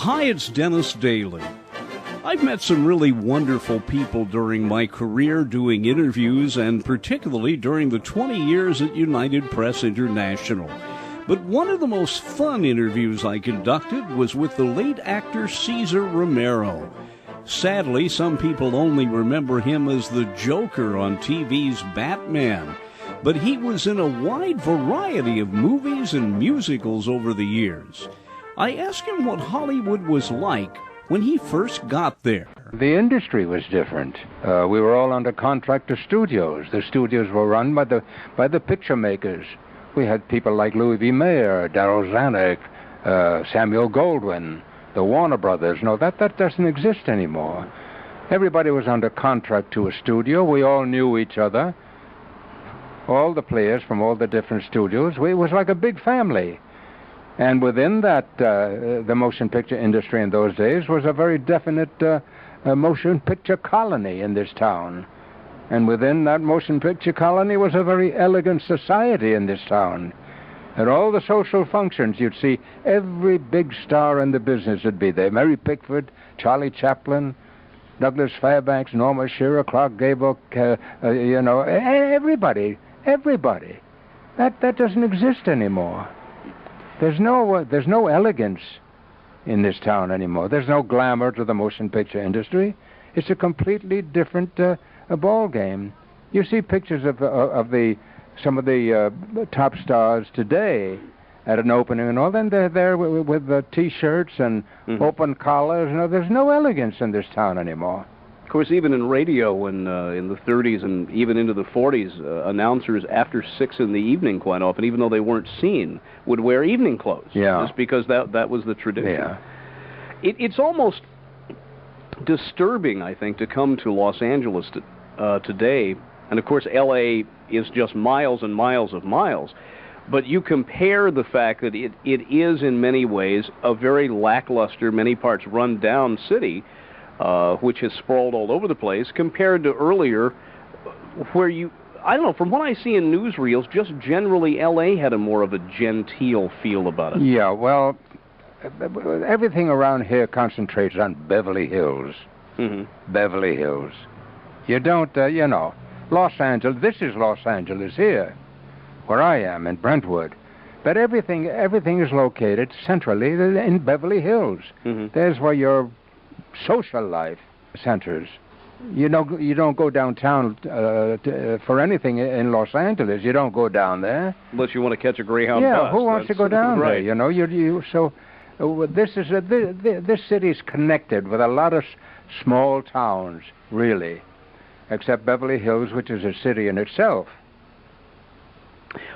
Hi, it's Dennis Daly. I've met some really wonderful people during my career doing interviews, and particularly during the 20 years at United Press International. But one of the most fun interviews I conducted was with the late actor CESAR Romero. Sadly, some people only remember him as the Joker on TV's Batman. But he was in a wide variety of movies and musicals over the years. I asked him what Hollywood was like when he first got there. The industry was different. We were all under contract to studios. The studios were run by the picture makers. We had people like Louis B. Mayer, Darryl Zanuck, Samuel Goldwyn, the Warner Brothers. No, that doesn't exist anymore. Everybody was under contract to a studio. We all knew each other. All the players from all the different studios. It was like a big family. And within that, the motion picture industry in those days was a very definite motion picture colony in this town. And within that motion picture colony was a very elegant society in this town. At all the social functions, you'd see every big star in the business would be there. Mary Pickford, Charlie Chaplin, Douglas Fairbanks, Norma Shearer, Clark Gable, everybody. That doesn't exist anymore. There's no elegance in this town anymore. There's no glamour to the motion picture industry. It's a completely different ball game. You see pictures of some of the top stars today at an opening and all. Then they're there with T-shirts and open collars. There's no elegance in this town anymore. Of course, even in radio, when in the 30s and even into the 40s, announcers after 6 in the evening, quite often, even though they weren't seen, would wear evening clothes. Yeah. Just because that was the tradition. Yeah. It's almost disturbing, I think, to come to Los Angeles today. And of course, L.A. is just miles and miles of miles. But you compare the fact that it is in many ways a very lackluster, many parts run-down city, which has sprawled all over the place, compared to earlier, where I don't know, from what I see in newsreels, just generally L.A. had a more of a genteel feel about it. Yeah, well, everything around here concentrates on Beverly Hills. Mm-hmm. Beverly Hills. You don't, Los Angeles, this is Los Angeles here, where I am, in Brentwood. But everything is located centrally in Beverly Hills. Mm-hmm. There's where your social life centers. You don't go downtown for anything in Los Angeles. You don't go down there unless you want to catch a Greyhound bus. Yeah, who wants to go down right. there? So this city's connected with a lot of small towns, really, except Beverly Hills, which is a city in itself.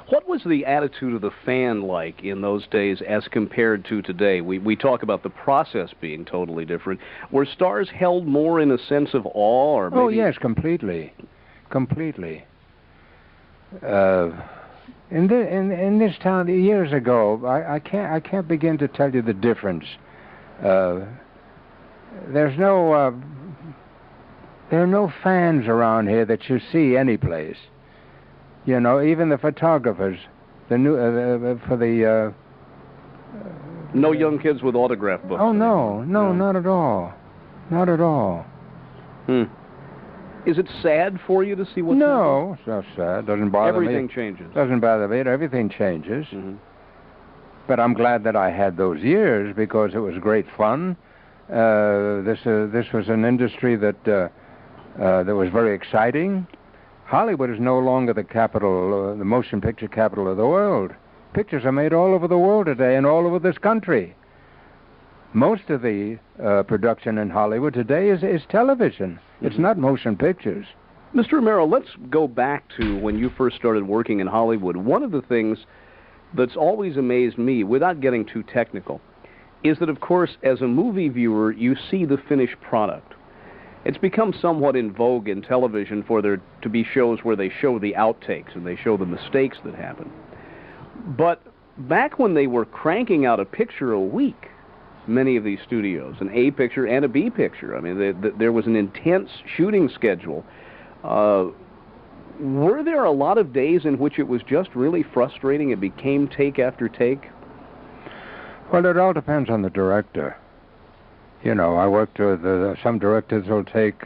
What was the attitude of the fan like in those days as compared to today? We talk about the process being totally different. Were stars held more in a sense of awe, or maybe? Oh yes, completely. In this town years ago, I can't begin to tell you the difference. There are no fans around here that you see any place. Even the photographers, no young kids with autograph books. Oh no, not at all, not at all. Is it sad for you to see what's No, it's not sad. Doesn't bother me. Everything changes. Doesn't bother me. Everything changes. Mm-hmm. But I'm glad that I had those years because it was great fun. This was an industry that was very exciting. Hollywood is no longer the capital, the motion picture capital of the world. Pictures are made all over the world today and all over this country. Most of the production in Hollywood today is television. Mm-hmm. It's not motion pictures. Mr. Romero, let's go back to when you first started working in Hollywood. One of the things that's always amazed me, without getting too technical, is that, of course, as a movie viewer, you see the finished product. It's become somewhat in vogue in television for there to be shows where they show the outtakes and they show the mistakes that happen. But back when they were cranking out a picture a week, many of these studios, an A picture and a B picture, I mean, there was an intense shooting schedule. Were there a lot of days in which it was just really frustrating? It became take after take? Well, it all depends on the director. You know, I worked with some directors will take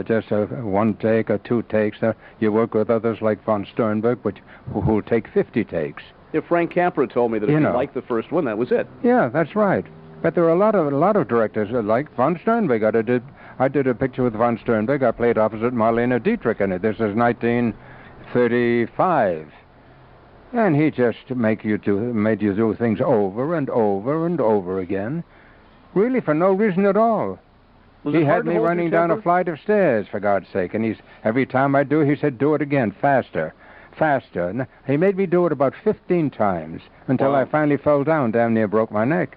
just one take or two takes. You work with others like von Sternberg, but who'll take 50 takes. Yeah, Frank Capra told me that if you liked the first one, that was it. Yeah, that's right. But there are a lot of directors like von Sternberg. I did a picture with von Sternberg. I played opposite Marlene Dietrich in it. This is 1935. And he just made you do things over and over and over again, really for no reason at all. He had me running down a flight of stairs, for God's sake, and every time I do it, he said, do it again, faster, faster. And he made me do it about 15 times until I finally fell down, damn near broke my neck.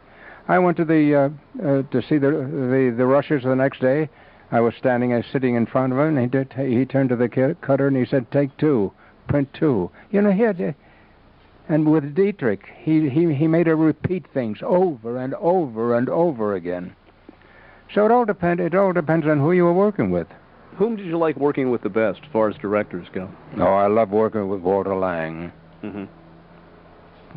I went to to see the rushers the next day. I was sitting in front of him, and he turned to the cutter and he said, take two, print two. You know, and with Dietrich, he made her repeat things over and over and over again. So it all depends on who you were working with. Whom did you like working with the best, as far as directors go? Oh, I love working with Walter Lang. Mm-hmm.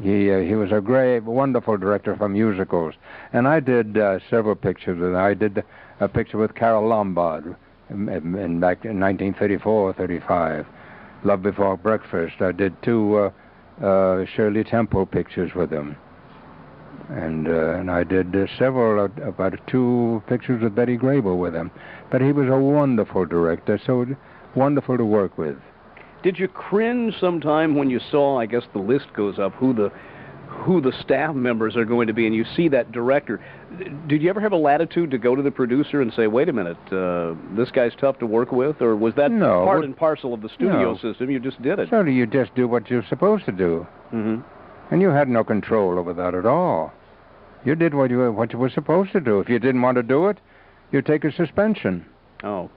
He was a great, wonderful director for musicals, and I did several pictures with him. I did a picture with Carole Lombard back in 1934-35. Love Before Breakfast. I did two Shirley Temple pictures with him. And I did about two pictures with Betty Grable with him. But he was a wonderful director, so wonderful to work with. Did you cringe sometime when you saw, I guess the list goes up, who the staff members are going to be, and you see that director? Did you ever have a latitude to go to the producer and say, wait a minute, this guy's tough to work with? Or was that part and parcel of the studio system? You just did it. So you just do what you're supposed to do. Mm-hmm. And you had no control over that at all. You did what you were supposed to do. If you didn't want to do it, you take a suspension. Oh,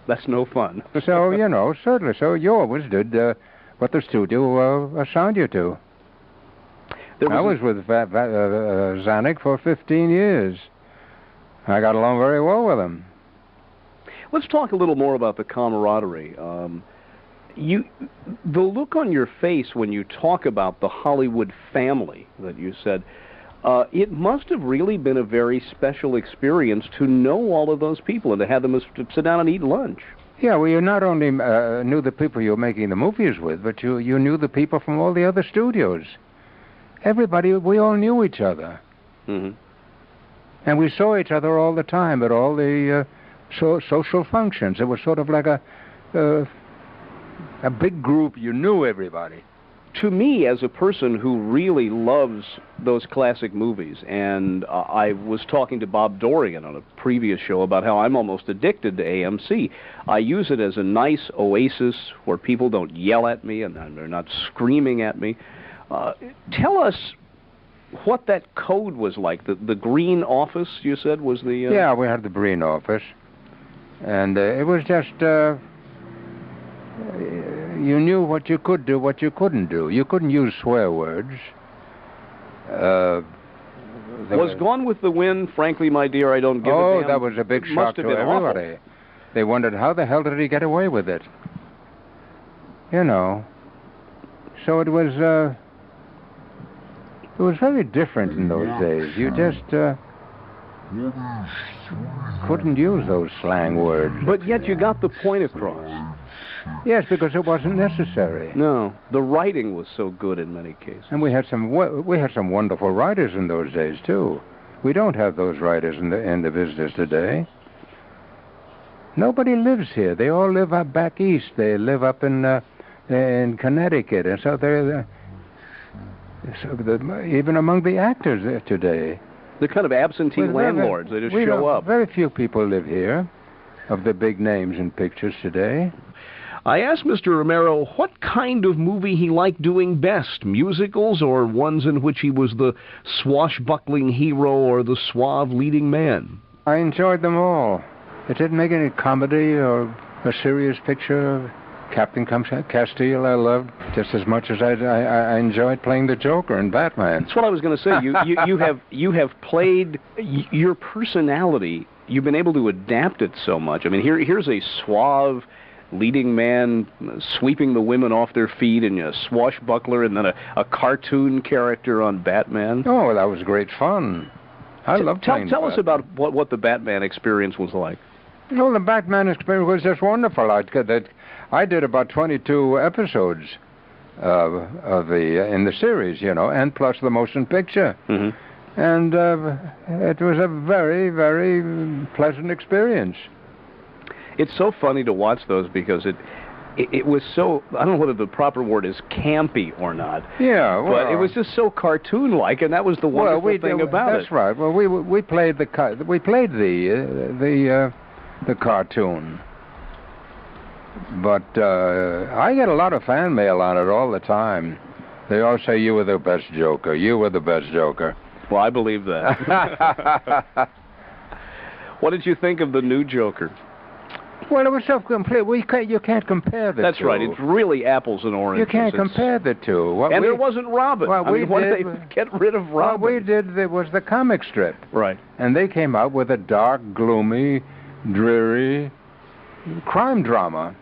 that's no fun. So, certainly. So you always did what the studio assigned you to. I was with Zanuck for 15 years. I got along very well with him. Let's talk a little more about the camaraderie. The look on your face when you talk about the Hollywood family that you said, it must have really been a very special experience to know all of those people and to have them sit down and eat lunch. Yeah, well, you not only knew the people you were making the movies with, but you knew the people from all the other studios. Everybody, we all knew each other. Mm-hmm. And we saw each other all the time at all the social functions. It was sort of like a big group. You knew everybody. To me, as a person who really loves those classic movies, and I was talking to Bob Dorian on a previous show about how I'm almost addicted to AMC. I use it as a nice oasis where people don't yell at me and they're not screaming at me. Tell us what that code was like. The green office, you said, was the... Yeah, we had the green office. And it was just... you knew what you could do, what you couldn't do. You couldn't use swear words. Was Gone with the Wind, Frankly, My Dear, I Don't Give a Damn? Oh, that was a big shock to everybody. Awful. They wondered, how the hell did he get away with it? So it was very different in those days. You just couldn't use those slang words. But yet you got the point across. Yes, because it wasn't necessary. No, the writing was so good in many cases. And we had some wonderful writers in those days too. We don't have those writers in the business today. Nobody lives here. They all live up back east. They live up in Connecticut, and so they're even among the actors today. They're kind of absentee landlords. They just show up. Very few people live here, of the big names in pictures today. I asked Mr. Romero what kind of movie he liked doing best, musicals or ones in which he was the swashbuckling hero or the suave leading man. I enjoyed them all. It didn't make any comedy or a serious picture. Captain Castile I loved just as much as I enjoyed playing the Joker in Batman. That's what I was going to say. You have played your personality. You've been able to adapt it so much. I mean, here's a suave leading man sweeping the women off their feet, and a swashbuckler, and then a cartoon character on Batman. Oh, that was great fun. I love playing Tell us about what the Batman experience was like. Well, the Batman experience was just wonderful. I did about 22 episodes in the series, and plus the motion picture. Mm-hmm. And it was a very, very pleasant experience. It's so funny to watch those because it was so, I don't know whether the proper word is campy or not. Yeah, well, but it was just so cartoon-like, and that was the wonderful thing about it. That's right. Well, we played the cartoon. But I get a lot of fan mail on it all the time. They all say, you were the best Joker. You were the best Joker. Well, I believe that. What did you think of the new Joker? Well, it was so complete. You can't compare the two. That's right. It's really apples and oranges. You can't compare the two. There wasn't Robin. What did they get rid of Robin? What we did was the comic strip. Right. And they came out with a dark, gloomy, dreary crime drama.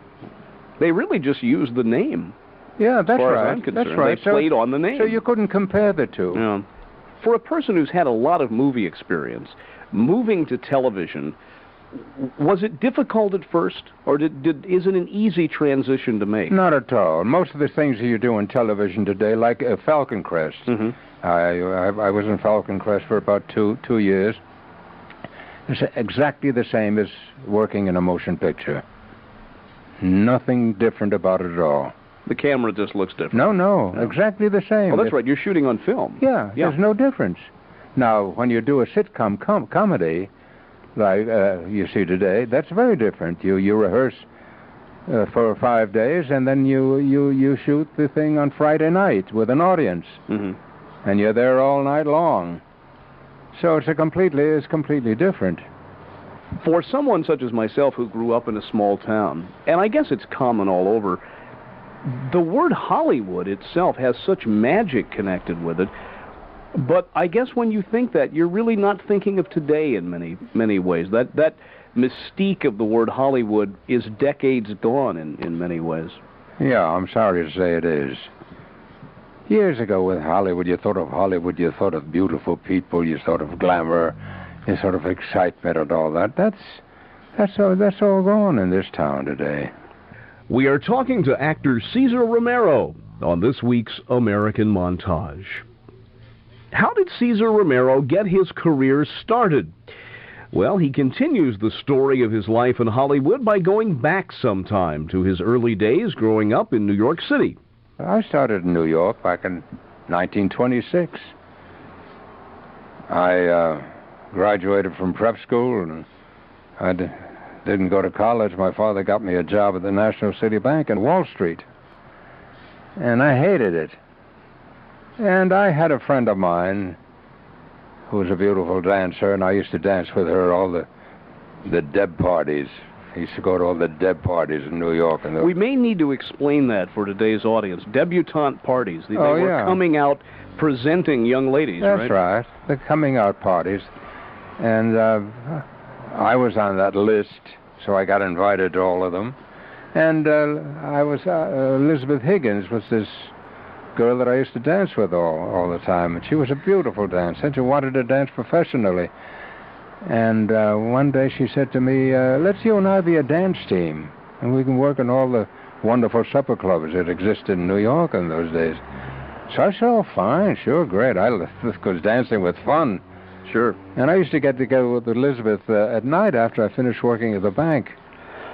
They really just used the name. Yeah, that's right. That's right. They played on the name. So you couldn't compare the two. Yeah. For a person who's had a lot of movie experience, moving to television, was it difficult at first, or is it an easy transition to make? Not at all. Most of the things that you do in television today, like Falcon Crest. Mm-hmm. I was in Falcon Crest for about two years. It's exactly the same as working in a motion picture. Nothing different about it at all. The camera just looks different. No, exactly the same. Well, that's right. You're shooting on film. Yeah, there's no difference. Now, when you do a sitcom comedy, like you see today, that's very different. You rehearse for 5 days, and then you shoot the thing on Friday night with an audience, mm-hmm. and you're there all night long. So it's completely different. For someone such as myself who grew up in a small town, and I guess it's common all over, the word Hollywood itself has such magic connected with it. But I guess when you think that, you're really not thinking of today in many ways. That mystique of the word Hollywood is decades gone in many ways. Yeah, I'm sorry to say it is. Years ago with Hollywood, you thought of beautiful people, you thought of glamour, you thought of excitement and all that. That's all gone in this town today. We are talking to actor CESAR Romero on this week's American Montage. How did CESAR Romero get his career started? Well, he continues the story of his life in Hollywood by going back sometime to his early days growing up in New York City. I started in New York back in 1926. I graduated from prep school, and I didn't go to college. My father got me a job at the National City Bank in Wall Street, and I hated it. And I had a friend of mine who was a beautiful dancer, and I used to dance with her all the deb parties. I used to go to all the deb parties in New York. And we may need to explain that for today's audience. Debutante parties. They were coming out presenting young ladies, right? That's right. The coming out parties. And I was on that list, so I got invited to all of them. And Elizabeth Higgins was this girl that I used to dance with all the time. And she was a beautiful dancer. She wanted to dance professionally. And one day she said to me, let's you and I be a dance team, and we can work in all the wonderful supper clubs that existed in New York in those days. So I said, oh, fine, sure, great. Because dancing was fun. Sure. And I used to get together with Elizabeth at night after I finished working at the bank.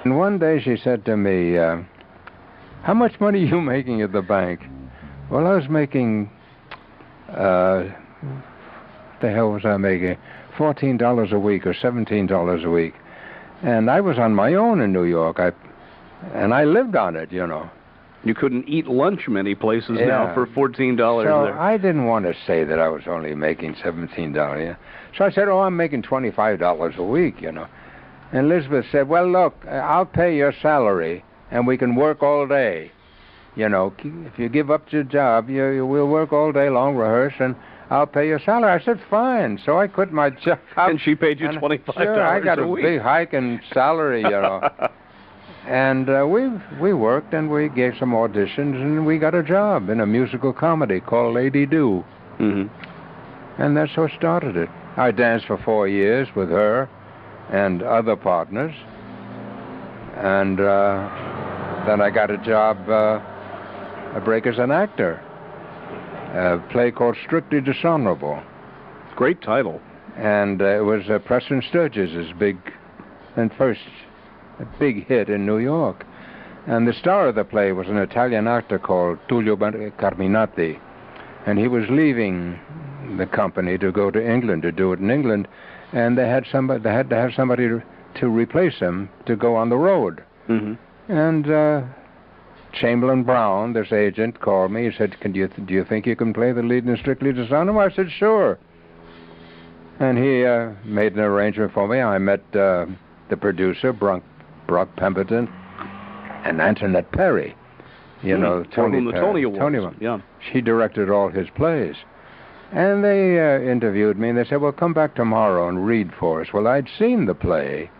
And one day she said to me, how much money are you making at the bank? Well, I was making, what the hell was I making? $14 a week or $17 a week. And I was on my own in New York. And I lived on it, you know. You couldn't eat lunch many places now for $14 so there. I didn't want to say that I was only making $17. Yeah. So I said, oh, I'm making $25 a week, you know. And Elizabeth said, well, look, I'll pay your salary, and we can work all day. You know, if you give up your job, we'll work all day long, rehearse, and I'll pay your salary. I said, fine. So I quit my job. And she paid you $25 a week. Sure, I got a big hike in salary, you know. And we worked, and we gave some auditions, and we got a job in a musical comedy called Lady Do. Mm-hmm. And that's what started it. I danced for 4 years with her and other partners. And then I got a job, a break as an actor. A play called Strictly Dishonorable. Great title. And it was Preston Sturges' big hit in New York. And the star of the play was an Italian actor called Tullio Carminati. And he was leaving the company to go to England, to do it in England. And they had to have somebody to replace him to go on the road. Mm-hmm. And Chamberlain Brown, this agent, called me. He said, do you think you can play the lead in Strictly Dishonorable? I said, sure. And he made an arrangement for me. I met the producer, Brock Pemberton, and Antoinette Perry. You know, Tony Perry. Tony Awards. Yeah. She directed all his plays. And they interviewed me, and they said, well, come back tomorrow and read for us. Well, I'd seen the play,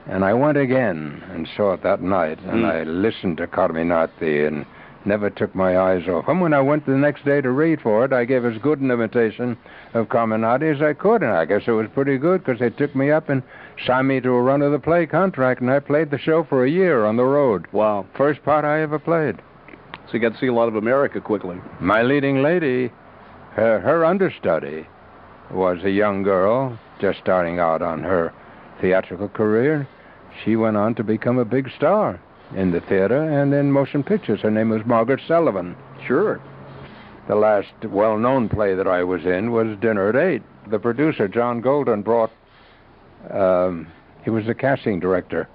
and I went again and saw it that night, and I listened to Carminati and never took my eyes off him. When I went the next day to read for it, I gave as good an imitation of Carminati as I could, and I guess it was pretty good because they took me up and signed me to a run-of-the-play contract, and I played the show for a year on the road. Wow. First part I ever played. So you got to see a lot of America quickly. My leading lady, her understudy, was a young girl just starting out on her theatrical career. She went on to become a big star in the theater and in motion pictures. Her name was Margaret Sullivan. Sure. The last well-known play that I was in was Dinner at 8. The producer, John Golden, brought... he was the casting director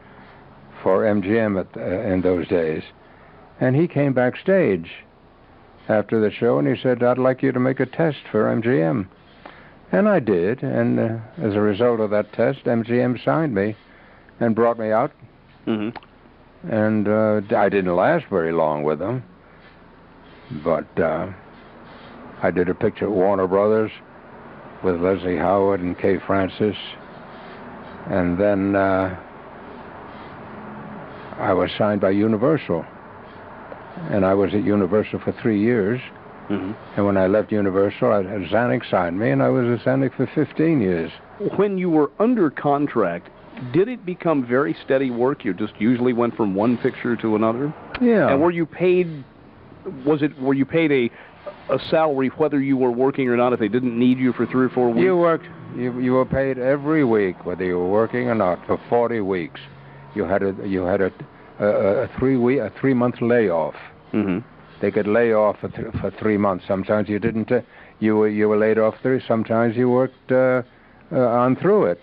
for MGM in those days. And he came backstage after the show, and he said, I'd like you to make a test for MGM. And I did, and as a result of that test, MGM signed me and brought me out. Mm-hmm. And I didn't last very long with them, but I did a picture at Warner Brothers with Leslie Howard and Kay Francis, and then I was signed by Universal. And I was at Universal for 3 years. Mm-hmm. And when I left Universal, Zanuck signed me, and I was at Zanuck for 15 years. When you were under contract, did it become very steady work? You just usually went from one picture to another? Yeah. And were you paid a salary whether you were working or not, if they didn't need you for 3 or 4 weeks? You were paid every week, whether you were working or not, for 40 weeks. You had a 3-month layoff. Mm-hmm. They could lay off for 3 months. Sometimes you didn't. You were laid off 3. Sometimes you worked on through it.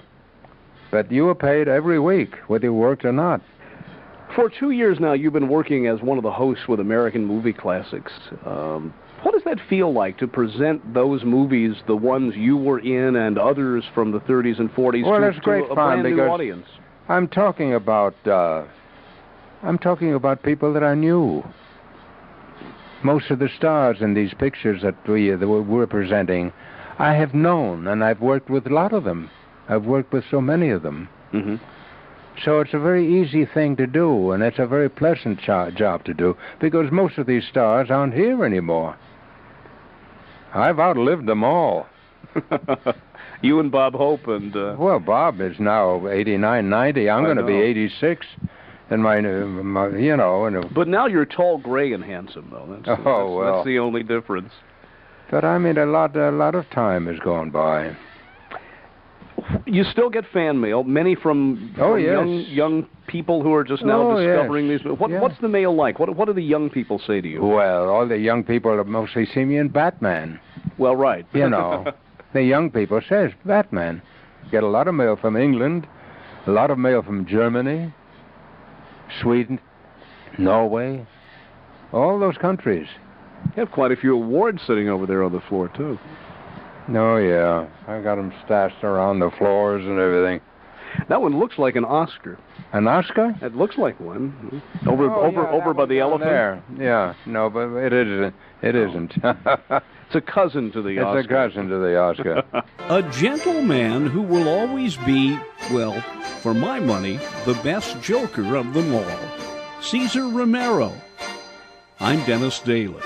But you were paid every week, whether you worked or not. For 2 years now, you've been working as one of the hosts with American Movie Classics. What does that feel like to present those movies, the ones you were in and others from the 30s and 40s, to a brand new audience? I'm talking about people that I knew. Most of the stars in these pictures that we're presenting, I have known, and I've worked with a lot of them. I've worked with so many of them. Mm-hmm. So it's a very easy thing to do, and it's a very pleasant job to do, because most of these stars aren't here anymore. I've outlived them all. You and Bob Hope and... Well, Bob is now 89, 90. I'm going to be 86. And But now you're tall, gray, and handsome, though. That's the only difference. But I mean, a lot of time has gone by. You still get fan mail, many from young people who are just now discovering these. What's the mail like? What do the young people say to you? Well, all the young people mostly see me in Batman. Well, right. You know, the young people says Batman. Get a lot of mail from England, a lot of mail from Germany, Sweden, Norway, all those countries. You have quite a few awards sitting over there on the floor, too. Oh, yeah. I got them stashed around the floors and everything. That one looks like an Oscar. An Oscar? It looks like one. Over by the elephant? There. Yeah. No, but it isn't. It isn't. It's a cousin to the Oscar. It's a cousin to the Oscar. A gentleman who will always be, well, for my money, the best joker of them all. CESAR Romero. I'm Dennis Daly.